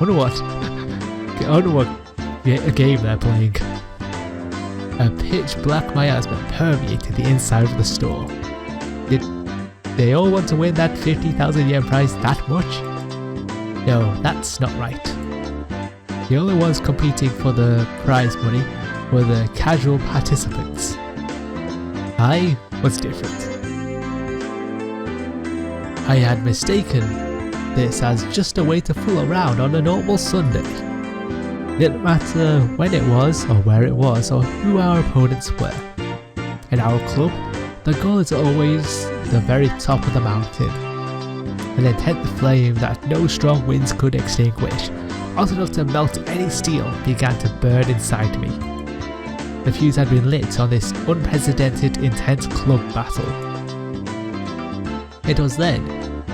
wonder what a game they're playing. A pitch black miasma permeated the inside of the store. Did they all want to win that 50,000 yen prize that much? No, that's not right. The only ones competing for the prize money were the casual participants. I was different. I had mistaken this as just a way to fool around on a normal Sunday. It didn't matter when it was, or where it was, or who our opponents were. In our club, the goal is always the very top of the mountain. An intense flame that no strong winds could extinguish, hot enough to melt any steel, began to burn inside me. The fuse had been lit on this unprecedented intense club battle. It was then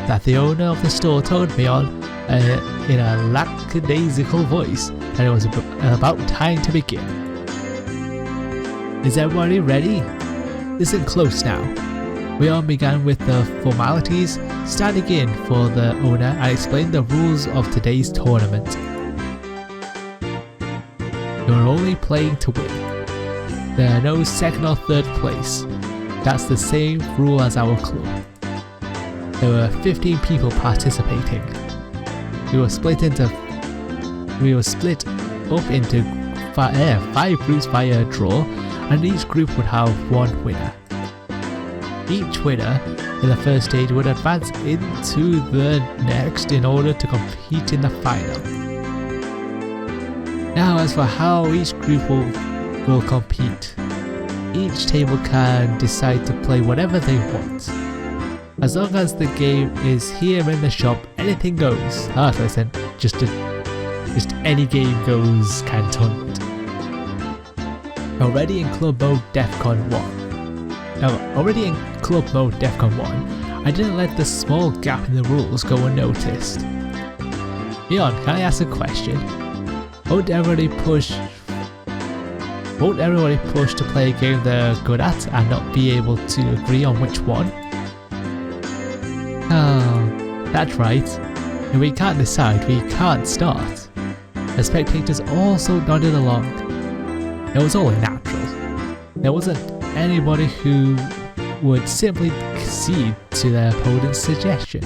that the owner of the store told me in a lackadaisical voice that it was about time to begin. Is everybody ready? Listen close now. We all began with the formalities, standing in for the owner and explained the rules of today's tournament. You're only playing to win. There are no second or third place. That's the same rule as our club. There were 15 people participating. We were split up into 5 groups via a draw, and each group would have one winner. Each winner in the first stage would advance into the next in order to compete in the final. Now, as for how each group will compete, each table can decide to play whatever they want. As long as the game is here in the shop, anything goes. Listen, just any game goes cantoned. Already in Club Mode Defcon 1, I didn't let the small gap in the rules go unnoticed. Leon, can I ask a question? Won't everybody push to play a game they're good at and not be able to agree on which one? Oh, that's right. If we can't decide, we can't start. The spectators also nodded along. It was only natural. There wasn't anybody who would simply concede to their opponent's suggestion.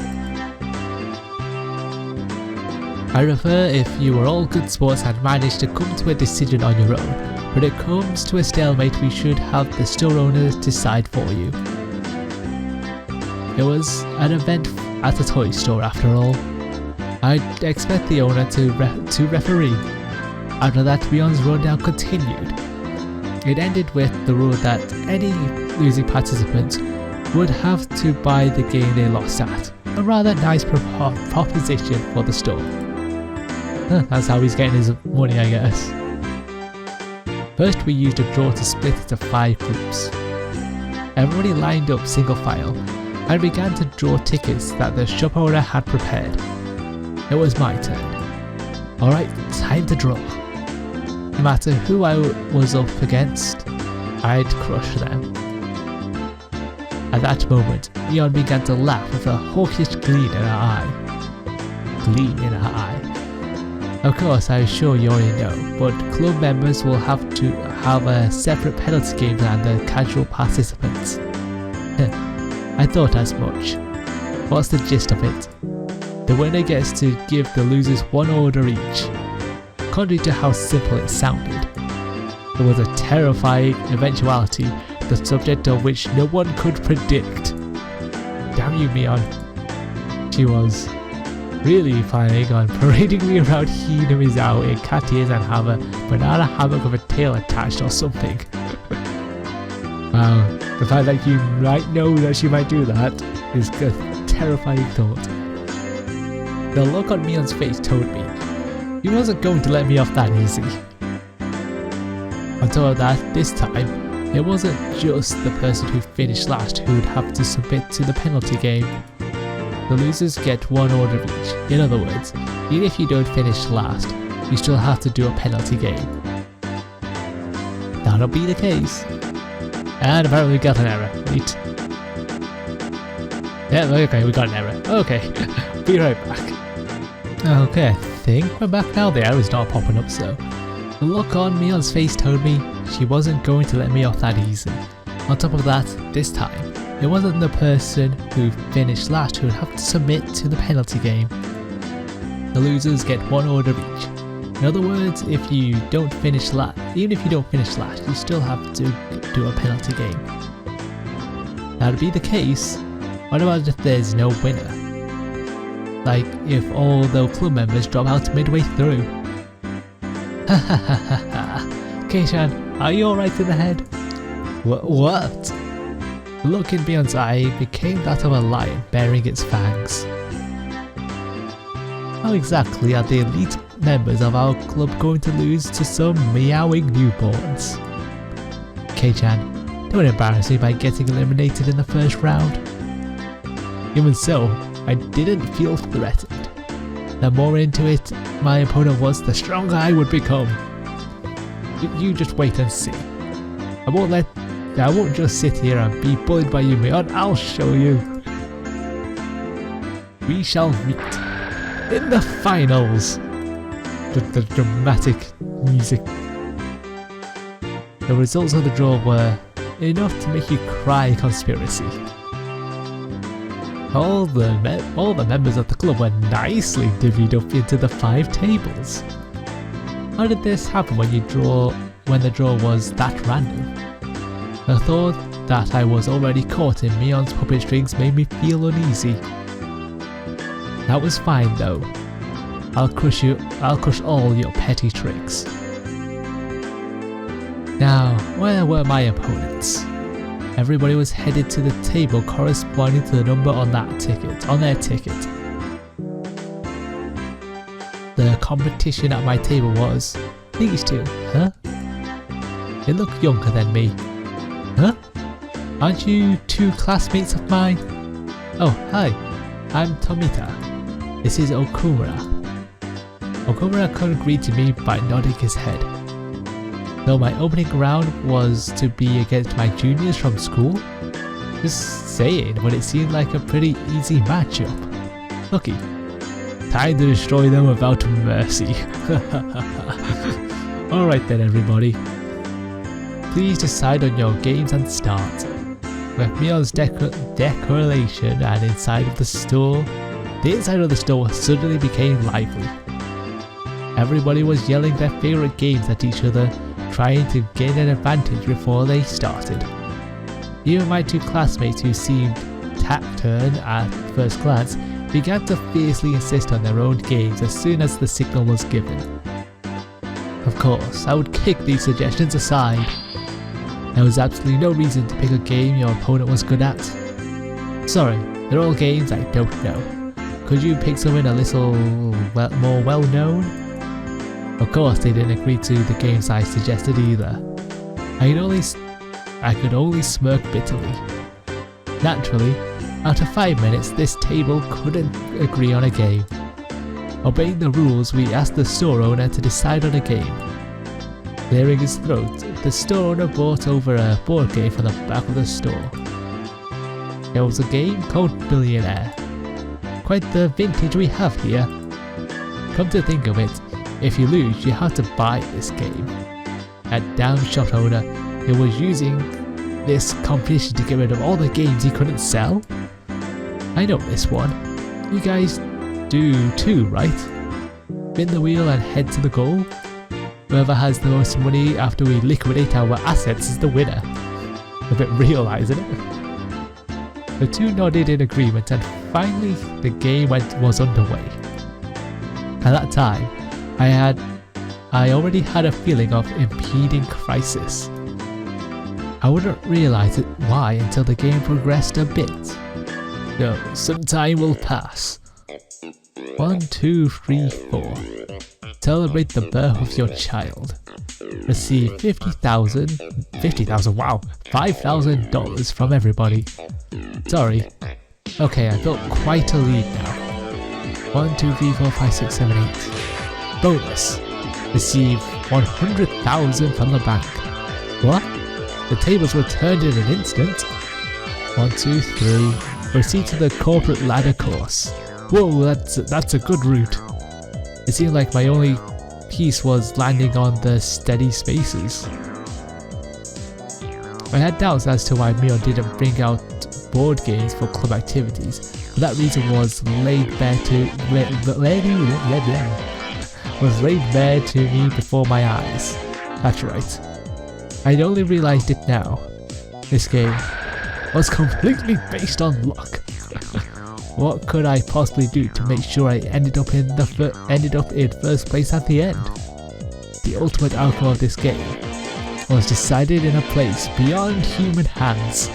I prefer if you were all good sports and managed to come to a decision on your own. When it comes to a stalemate, we should have the store owners decide for you. It was an event at a toy store after all. I'd expect the owner to referee. After that, Beyond's rundown continued. It ended with the rule that any losing participant would have to buy the game they lost at. A rather nice proposition for the store. That's how he's getting his money, I guess. First, we used a draw to split into 5 groups. Everybody lined up single file and began to draw tickets that the shop owner had prepared. It was my turn. Alright, time to draw. No matter who I was up against, I'd crush them. At that moment, Leon began to laugh with a hawkish gleam in her eye. Of course, I'm sure you already know, but club members will have to have a separate penalty game than the casual participants. I thought as much. What's the gist of it? The winner gets to give the losers one order each. Contrary to how simple it sounded, there was a terrifying eventuality, the subject of which no one could predict. Damn you, Mion. She was really planning on parading me around Hinamizawa in cat ears and have a banana hammock with a tail attached or something. Wow, the fact that you might know that she might do that is a terrifying thought. The look on Mion's face told me he wasn't going to let me off that easy. On top of that, this time, it wasn't just the person who finished last who would have to submit to the penalty game. The losers get one order each. In other words, even if you don't finish last, you still have to do a penalty game. That'll be the case. And apparently we got an error. Wait. Yeah, okay, we got an error. Okay, be right back. Okay, I thing. Went back now, the arrow's not popping up, so. The look on Mion's face told me she wasn't going to let me off that easy. On top of that, this time, it wasn't the person who finished last who would have to submit to the penalty game. The losers get 1 order each. In other words, if you don't finish last, even if you don't finish last, you still have to do a penalty game. Now to be the case, what about if there's no winner? Like if all the club members drop out midway through? Ha ha ha ha ha. Kei-chan, are you alright in the head? What? The look in Beyond's eye became that of a lion baring its fangs. How exactly are the elite members of our club going to lose to some meowing newborns? Kei-chan, don't embarrass me by getting eliminated in the first round. Even so, I didn't feel threatened. The more into it my opponent was, the stronger I would become. You just wait and see. I won't just sit here and be bullied by you, Mion. I'll show you. We shall meet in the finals. The dramatic music. The results of the draw were enough to make you cry, Conspiracy. All the members of the club were nicely divvied up into the 5 tables. How did this happen when the draw was that random? The thought that I was already caught in Mion's puppet strings made me feel uneasy. That was fine though. I'll crush all your petty tricks. Now, where were my opponents? Everybody was headed to the table corresponding to the number on their ticket. The competition at my table was these 2, huh? They look younger than me. Huh? Aren't you 2 classmates of mine? Oh, hi. I'm Tomita. This is Okumura. Okumura could greet me by nodding his head. Though my opening round was to be against my juniors from school? Just saying, but it seemed like a pretty easy matchup. Lucky. Time to destroy them without mercy. Alright then everybody. Please decide on your games and start. With Mion's decoration and inside of the store, the inside of the store suddenly became lively. Everybody was yelling their favourite games at each other, trying to gain an advantage before they started. Even my 2 classmates, who seemed taciturn at first glance, began to fiercely insist on their own games as soon as the signal was given. Of course, I would kick these suggestions aside. There was absolutely no reason to pick a game your opponent was good at. Sorry, they're all games I don't know. Could you pick something a little more well known? Of course they didn't agree to the games I suggested either. I could only smirk bitterly. Naturally, after 5 minutes this table couldn't agree on a game. Obeying the rules, we asked the store owner to decide on a game. Clearing his throat, the store owner brought over a board game from the back of the store. There was a game called Billionaire. Quite the vintage we have here. Come to think of it, if you lose you have to buy this game. At Downshot owner, he was using this competition to get rid of all the games he couldn't sell. I know this one. You guys do too, right? Spin the wheel and head to the goal. Whoever has the most money after we liquidate our assets is the winner. A bit real, isn't it? The 2 nodded in agreement and finally the game was underway. At that time, I already had a feeling of impending crisis. I wouldn't realise why until the game progressed a bit. So, some time will pass. 1, 2, 3, 4. Celebrate the birth of your child. Receive $50,000, wow, $5,000 from everybody. Sorry. Okay, I built quite a lead now. 1, 2, 3, 4, 5, 6, 7, 8. Bonus. Receive $100,000 from the bank. What? The tables were turned in an instant. 1, 2, 3. Proceed to the corporate ladder course. Whoa, that's a good route. It seemed like my only piece was landing on the steady spaces. I had doubts as to why Mion didn't bring out board games for club activities, but that reason was laid bare to me before my eyes. That's right. I'd only realised it now. This game was completely based on luck. What could I possibly do to make sure I ended up in first place at the end? The ultimate outcome of this game was decided in a place beyond human hands.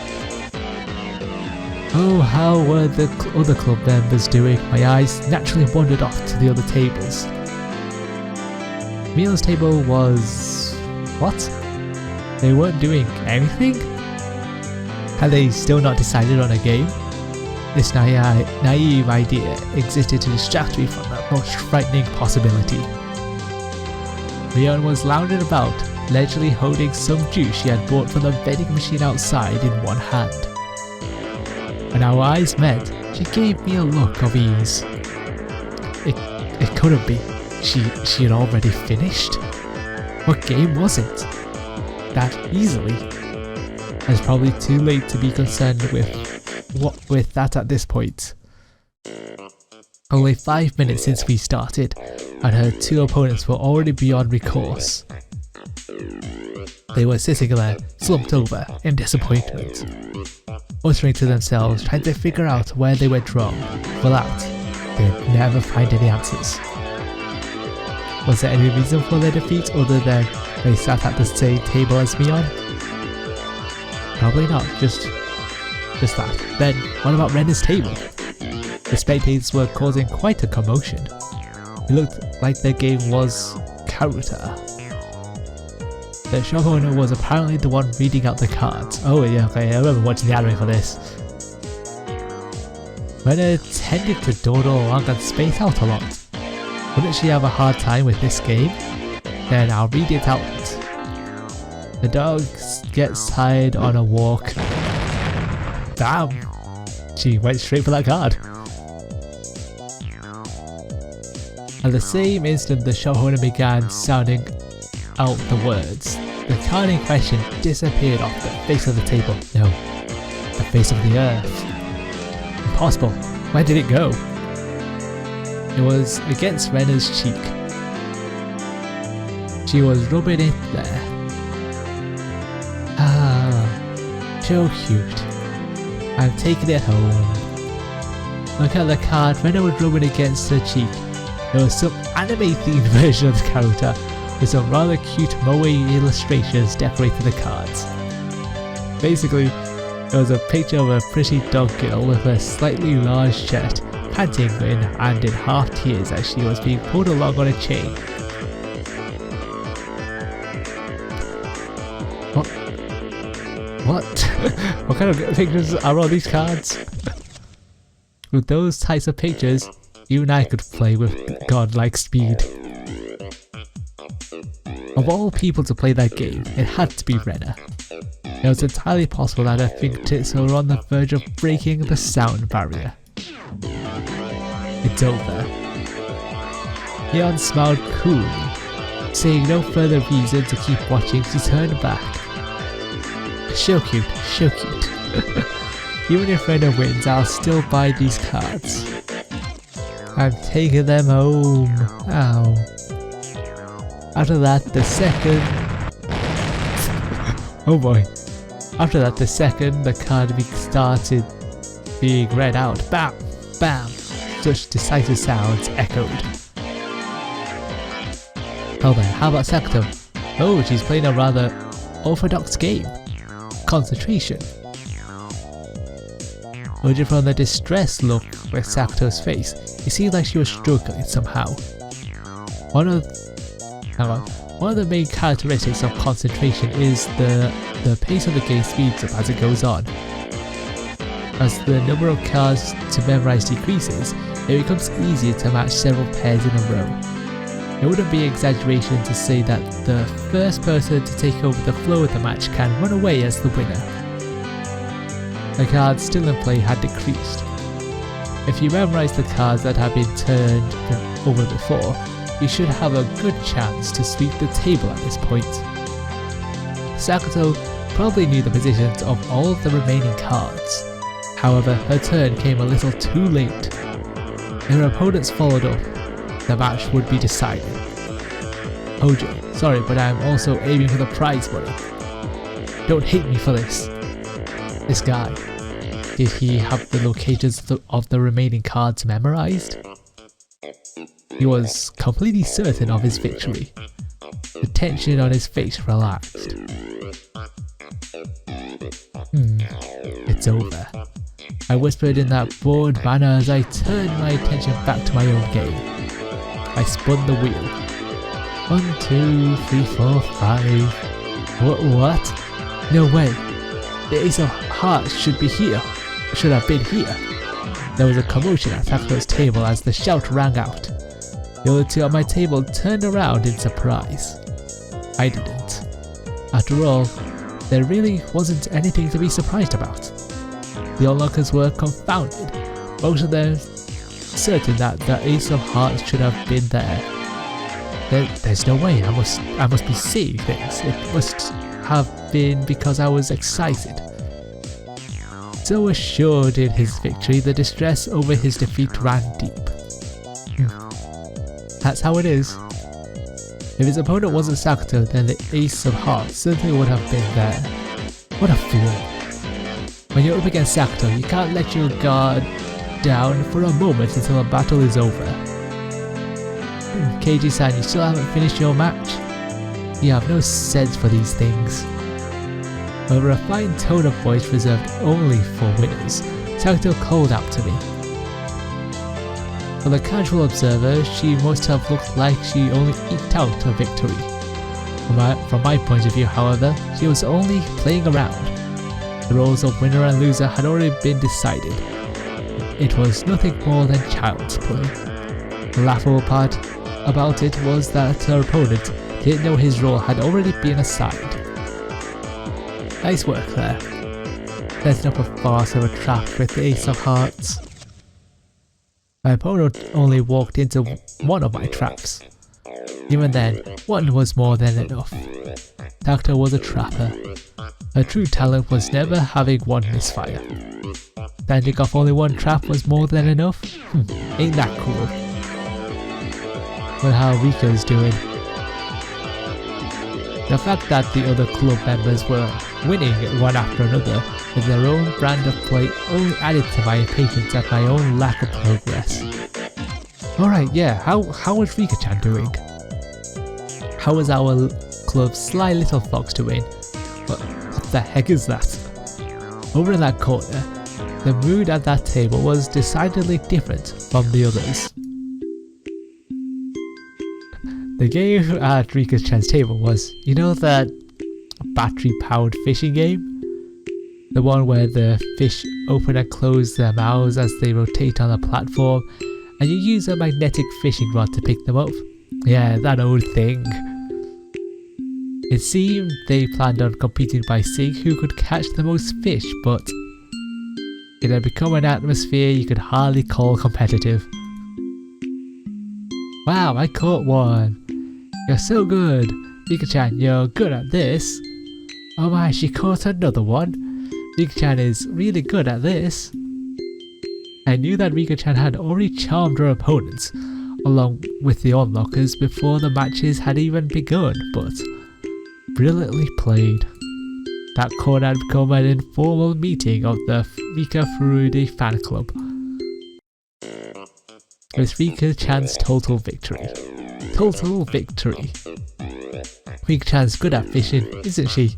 Oh, how were the other club members doing? My eyes naturally wandered off to the other tables. Mion's table was... what? They weren't doing anything? Had they still not decided on a game? This naive idea existed to distract me from that most frightening possibility. Mion was lounging about, leisurely holding some juice she had bought from the vending machine outside in one hand. When our eyes met, she gave me a look of ease. It couldn't be. She had already finished? What game was it? That easily? It's probably too late to be concerned with that at this point. Only 5 minutes since we started, and her two opponents were already beyond recourse. They were sitting there, slumped over in disappointment, muttering to themselves, trying to figure out where they went wrong. For that, they'd never find any answers. Was there any reason for their defeat other than they sat at the same table as Mion? Probably not, just that. Then, what about Ren's table? The spectators were causing quite a commotion. It looked like their game was Karuta. The shop owner was apparently the one reading out the cards. Oh yeah, okay, I remember watching the anime for this. Rena tended to dawdle along and space out a lot. Wouldn't she have a hard time with this game? Then I'll read it out. The dog gets tired on a walk. Damn! She went straight for that card. At the same instant the shop owner began sounding out the words, the card in question disappeared off the face of the table. No, the face of the earth. Impossible. Where did it go? It was against Rena's cheek. She was rubbing it there. Ah, so cute. I'm taking it home. Look at the card. Rena was rubbing against her cheek. There was some anime-themed version of the character with some rather cute moe illustrations decorating the cards. Basically, there was a picture of a pretty dog girl with a slightly large shirt, panting and in half tears as she was being pulled along on a chain. What? What kind of pictures are on these cards? With those types of pictures, even I could play with godlike speed. Of all people to play that game, it had to be Rena. It was entirely possible that her fingertips were on the verge of breaking the sound barrier. It's over. Leon smiled coolly. Seeing no further reason to keep watching, she turned back. So cute, so cute. Even if Rena wins, I'll still buy these cards. I'm taking them home. Ow. After that, the second... oh boy. After that, the second the card started being read out, bam, bam, such decisive sounds echoed. Oh then, how about Sakuto? Oh, she's playing a rather orthodox game. Concentration. Judging from the distressed look with Sakuto's face, it seemed like she was struggling somehow. One of the main characteristics of concentration is the pace of the game speeds up as it goes on. As the number of cards to memorize decreases, it becomes easier to match several pairs in a row. It wouldn't be exaggeration to say that the first person to take over the flow of the match can run away as the winner. The cards still in play had decreased. If you memorize the cards that have been turned over before, you should have a good chance to sweep the table at this point. Sakuto probably knew the positions of all of the remaining cards. However, her turn came a little too late. If her opponents followed up, the match would be decided. Hojo, sorry, but I'm also aiming for the prize money. Don't hate me for this. This guy, did he have the locations of the remaining cards memorized? He was completely certain of his victory. The tension on his face relaxed. It's over. I whispered in that bored manner as I turned my attention back to my own game. I spun the wheel. 1, 2, 3, 4, 5. What? No way. The Ace of Hearts should have been here. There was a commotion at Sakuto's table as the shout rang out. The other two at my table turned around in surprise. I didn't. After all, there really wasn't anything to be surprised about. The onlookers were confounded, most of them certain that the Ace of Hearts should have been there. There's no way, I must be seeing things. It must have been because I was excited. So assured in his victory, the distress over his defeat ran deep. That's how it is. If his opponent wasn't Sakuto, then the Ace of Hearts certainly would have been there. What a fool. When you're up against Sakuto, you can't let your guard down for a moment until the battle is over. Keiji-san, you still haven't finished your match? You have no sense for these things. With a refined tone of voice reserved only for winners, Sakuto called out to me. For the casual observer, she must have looked like she only eked out a victory. From my point of view, however, she was only playing around. The roles of winner and loser had already been decided. It was nothing more than child's play. The laughable part about it was that her opponent didn't know his role had already been assigned. Nice work there. Setting up a farce of a trap with the Ace of Hearts. My opponent only walked into one of my traps. Even then, one was more than enough. Sakuto was a trapper. Her true talent was never having one misfire. Standing off only one trap was more than enough? Ain't that cool? But how Rika's doing? The fact that the other club members were winning one after another with their own brand of play only added to my impatience at my own lack of progress. Alright, yeah, how was Rika-chan doing? How was our club's sly little fox doing? What the heck is that? Over in that corner, the mood at that table was decidedly different from the others. The game at Rika-chan's table was, you know, that battery-powered fishing game? The one where the fish open and close their mouths as they rotate on the platform, and you use a magnetic fishing rod to pick them up? Yeah, that old thing. It seemed they planned on competing by seeing who could catch the most fish, but it had become an atmosphere you could hardly call competitive. Wow, I caught one! You're so good! Rika-chan, you're good at this! Oh my, she caught another one! Rika-chan is really good at this! I knew that Rika-chan had already charmed her opponents, along with the onlookers, before the matches had even begun, but brilliantly played. That corner had become an informal meeting of the Rika Furude fan club. It was Rika-chan's total victory. Total victory. Rika-chan's good at fishing, isn't she?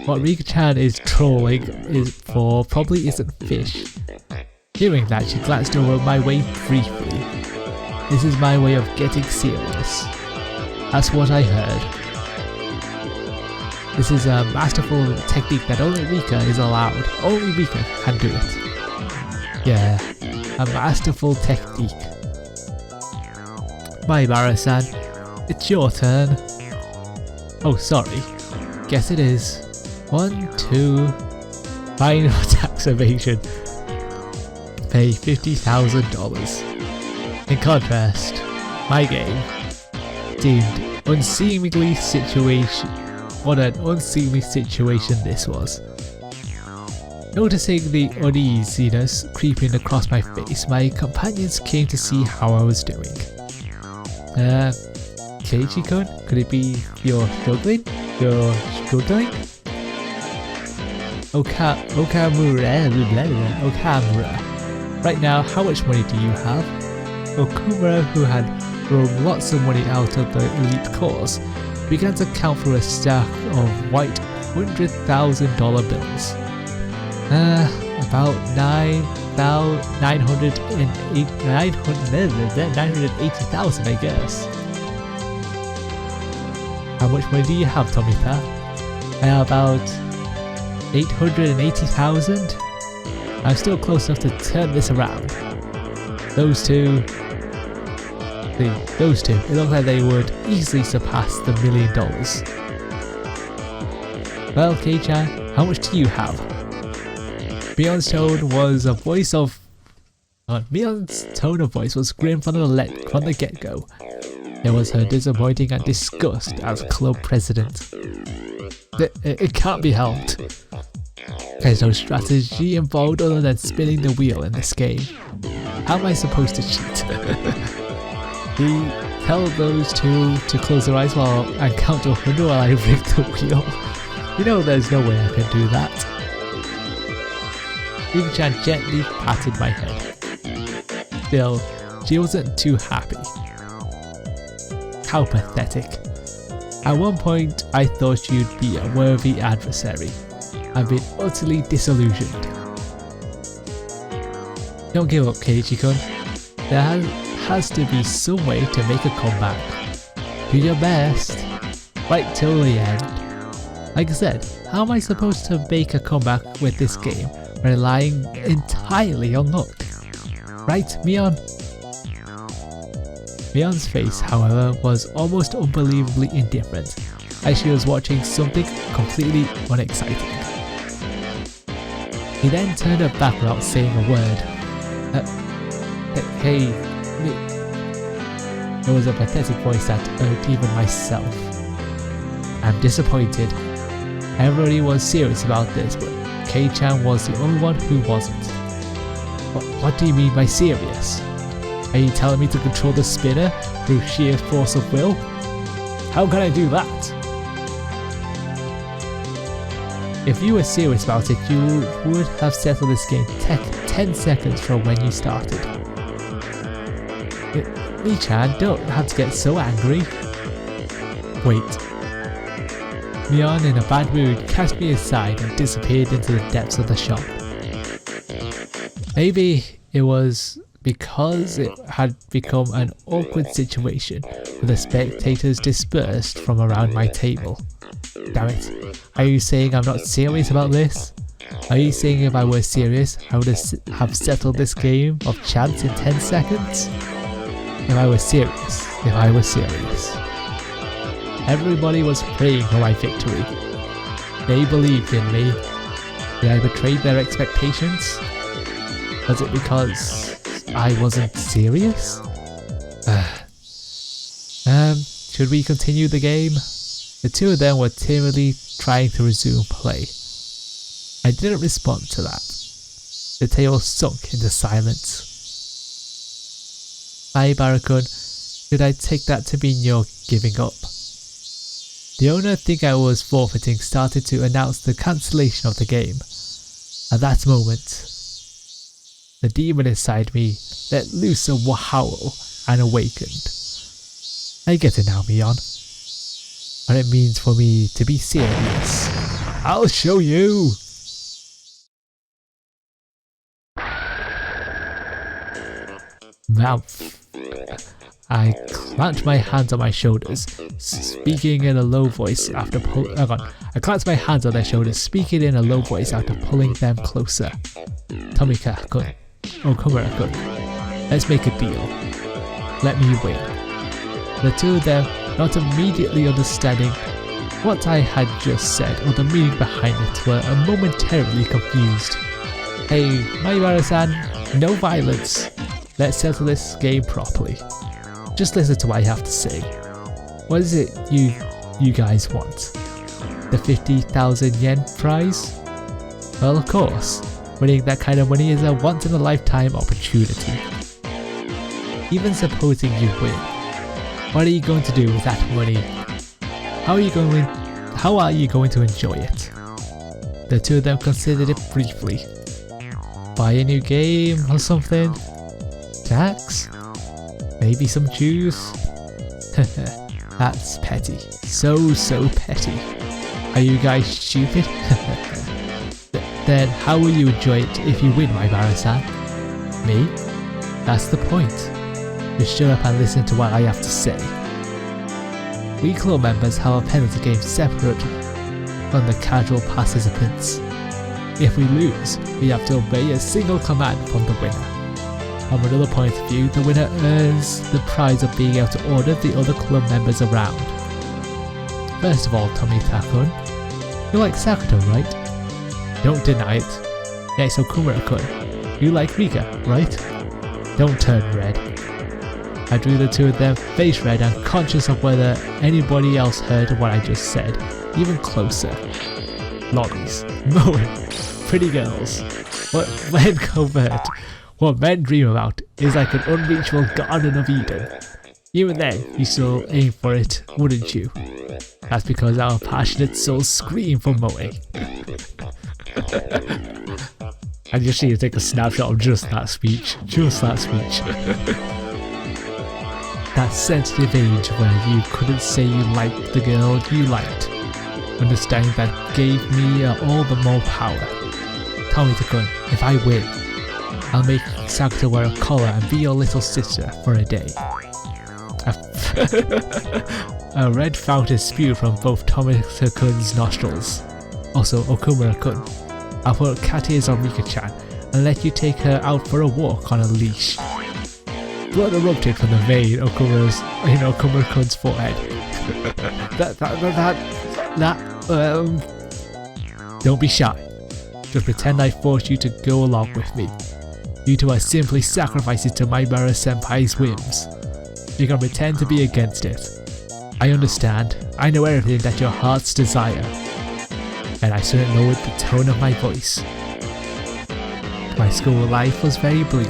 What Rika-chan is trolling for probably isn't fish. Hearing that, she glanced over my way briefly. This is my way of getting serious. That's what I heard. This is a masterful technique that only Rika is allowed. Only Rika can do it. Yeah, a masterful technique. My Mara-san, it's your turn. Oh, sorry. Guess it is. 1, 2. Final tax evasion. Pay $50,000. In contrast, my game deemed unseemingly situation. What an unseemly situation this was. Noticing the uneasiness creeping across my face, my companions came to see how I was doing. Keiichi-kun, could it be you're struggling? You're struggling? Okamura. Right now, how much money do you have? Okamura, who had thrown lots of money out of the elite cause, began to count through a stack of white $100,000 bills. About 980,000, I guess. How much money do you have, Tomita? About 880,000? I'm still close enough to turn this around. Those two, it looks like they would easily surpass the $1 million. Well, Kei-chan, how much do you have? Mion's tone of voice was grim from the get-go. It was her disappointing and disgust as club president. It can't be helped. There's no strategy involved other than spinning the wheel in this game. How am I supposed to cheat? He tell those two to close their eyes and count to 100 while I rig the wheel. You know there's no way I can do that. Yuki-chan gently patted my head. Still, she wasn't too happy. How pathetic. At one point, I thought you'd be a worthy adversary. I've been utterly disillusioned. Don't give up, Keiichi-kun. There has to be some way to make a comeback. Do your best. Right till the end. Like I said, how am I supposed to make a comeback with this game, relying entirely on luck? Right, Mion? Mion's face, however, was almost unbelievably indifferent, as she was watching something completely unexciting. He then turned her back without saying a word. Hey, it was a pathetic voice that irked even myself. I'm disappointed. Everybody was serious about this, but Kei-chan was the only one who wasn't. What do you mean by serious? Are you telling me to control the spinner through sheer force of will? How can I do that? If you were serious about it, you would have settled this game 10 seconds from when you started. Mi-chan, don't have to get so angry. Wait. Mion, in a bad mood, cast me aside and disappeared into the depths of the shop. Maybe it was because it had become an awkward situation with the spectators dispersed from around my table. Damn it, are you saying I'm not serious about this? Are you saying if I were serious, I would have settled this game of chance in 10 seconds? If I were serious. Everybody was praying for my victory. They believed in me. Did I betray their expectations? Was it because I wasn't serious? Should we continue the game? The two of them were timidly trying to resume play. I didn't respond to that. The table sunk into silence. Higurashi, should I take that to mean you're giving up? The owner, thinking I was forfeiting, started to announce the cancellation of the game. At that moment, the demon inside me let loose a howl and awakened. I get it now, Mion. What it means for me to be serious. I'll show you! Mouth. I clamped my hands on my shoulders, speaking in a low voice after I clamped my hands on their shoulders, speaking in a low voice after pulling them closer. Tomika-kun, Okamura-kun, let's make a deal. Let me win. The two of them, not immediately understanding what I had just said or the meaning behind it, were momentarily confused. Hey, Higurashi-san, no violence. Let's settle this game properly. just listen to what I have to say. What is it you guys want? The 50,000 yen prize? Well, of course, winning that kind of money is a once-in-a-lifetime opportunity. Even supposing you win, what are you going to do with that money? How are you going to enjoy it? The two of them considered it briefly. Buy a new game or something? Tax? Maybe some juice? That's petty. So petty. Are you guys stupid? Then how will you enjoy it if you win, my Mara-san? Me? That's the point. Just shut up and listen to what I have to say. We club members have a penalty game separate from the casual participants. If we lose, we have to obey a single command from the winner. From another point of view, the winner earns the prize of being able to order the other club members around. First of all, Tomita-kun, you like Sakuto, right? Don't deny it. Next, Okumura-kun, you like Rika, right? Don't turn red. I drew the two of them face red and conscious of whether anybody else heard what I just said, even closer. Lollies, mowing, pretty girls. What men convert, what men dream about is like an unreachable Garden of Eden. Even then, you still aim for it, wouldn't you? That's because our passionate souls scream for mowing. And you need to take a snapshot of just that speech. That sensitive age where you couldn't say you liked the girl you liked. Understanding that gave me all the more power. Tomita-kun, if I win, I'll make Sakuto wear a collar and be your little sister for a day. A red fountain spewed from both Tomita-kun's nostrils. Also, Okumura-kun, I'll put cat ears on Rika-chan and let you take her out for a walk on a leash. Blood erupted from the vein in Okumura-kun's forehead. Don't be shy. Just pretend I forced you to go along with me. You two are simply sacrifices to my Mara-senpai's whims. You can pretend to be against it. I understand. I know everything that your hearts desire. And I shouldn't lower the tone of my voice. My school life was very bleak.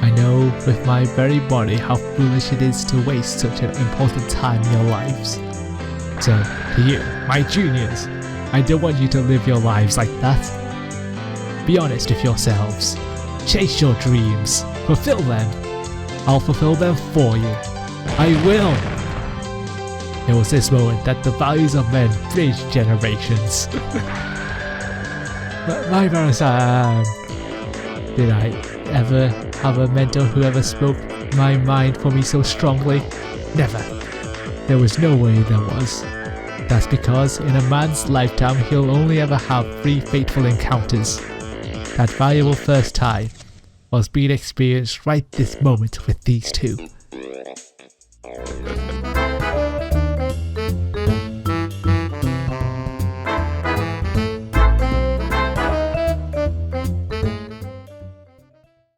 I know with my very body how foolish it is to waste such an important time in your lives. So, to you, my juniors, I don't want you to live your lives like that. Be honest with yourselves. Chase your dreams. Fulfill them. I'll fulfill them for you. I will! It was this moment that the values of men bridged generations. My Mara-san, did I ever have a mentor who ever spoke my mind for me so strongly? Never. There was no way there was. That's because in a man's lifetime he'll only ever have 3 fateful encounters. That valuable first time was being experienced right this moment with these two.